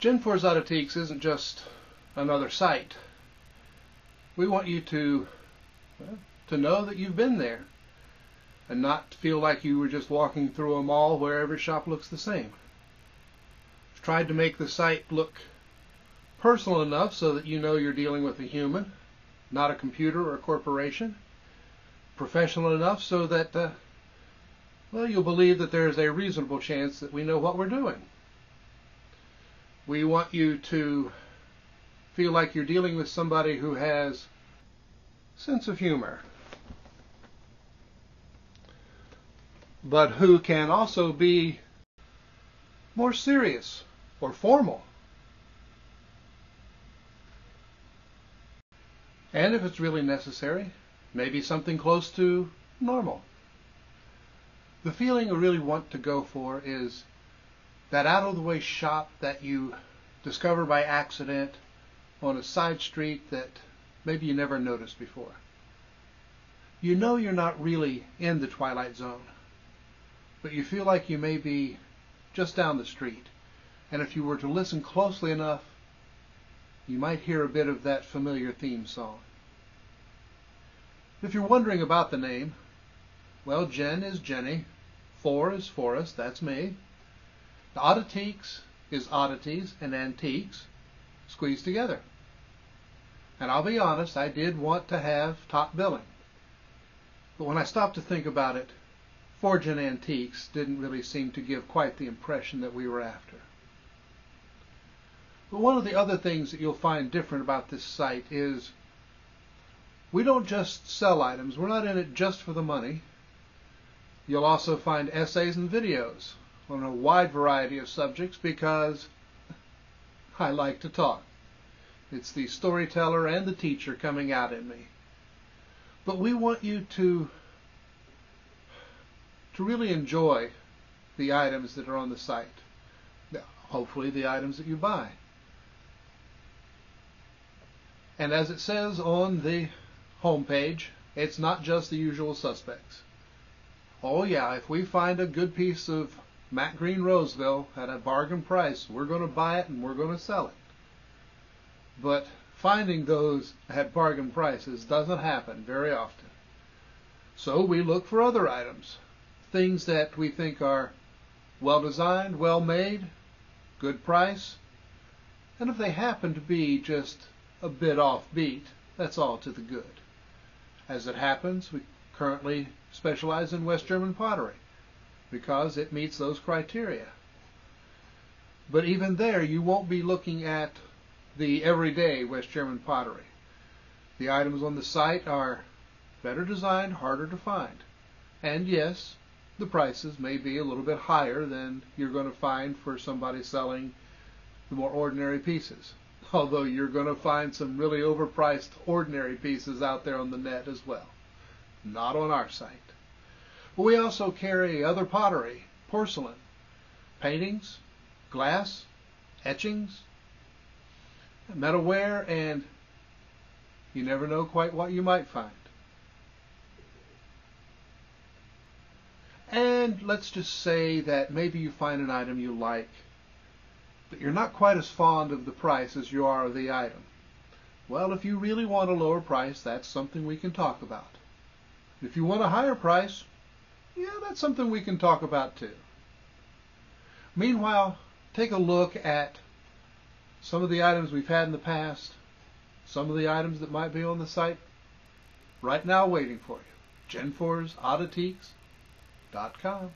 Gen4's Odditiques isn't just another site. We want you to know that you've been there and not feel like you were just walking through a mall where every shop looks the same. We've tried to make the site look personal enough so that you know you're dealing with a human, not a computer or a corporation. Professional enough so that, you'll believe that there's a reasonable chance that we know what we're doing. We want you to feel like you're dealing with somebody who has a sense of humor, but who can also be more serious or formal. And if it's really necessary, maybe something close to normal. The feeling I really want to go for is that out-of-the-way shop that you discover by accident on a side street that maybe you never noticed before. You know you're not really in the Twilight Zone, but you feel like you may be just down the street. And if you were to listen closely enough, you might hear a bit of that familiar theme song. If you're wondering about the name, well, Jen is Jenny, 4 is Forrest, that's me. The Odditiques is oddities and antiques squeezed together. And I'll be honest, I did want to have top billing. But when I stopped to think about it, Forgin Antiques didn't really seem to give quite the impression that we were after. But one of the other things that you'll find different about this site is we don't just sell items. We're not in it just for the money. You'll also find essays and videos on a wide variety of subjects because I like to talk. It's the storyteller and the teacher coming out in me. But we want you to really enjoy the items that are on the site. Hopefully the items that you buy. And as it says on the homepage, it's not just the usual suspects. Oh yeah, if we find a good piece of Matt Green Roseville at a bargain price, we're going to buy it and we're going to sell it. But finding those at bargain prices doesn't happen very often. So we look for other items, things that we think are well designed, well made, good price, and if they happen to be just a bit offbeat, that's all to the good. As it happens, we currently specialize in West German pottery because it meets those criteria. But even there, you won't be looking at the everyday West German pottery. The items on the site are better designed, harder to find. And yes, the prices may be a little bit higher than you're going to find for somebody selling the more ordinary pieces. Although you're going to find some really overpriced ordinary pieces out there on the net as well. Not on our site. But we also carry other pottery, porcelain, paintings, glass, etchings, metalware, and you never know quite what you might find. And let's just say that maybe you find an item you like, but you're not quite as fond of the price as you are of the item. Well, if you really want a lower price, that's something we can talk about. If you want a higher price, yeah, that's something we can talk about too. Meanwhile, take a look at some of the items we've had in the past, some of the items that might be on the site right now waiting for you. Gen4's Odditiques.com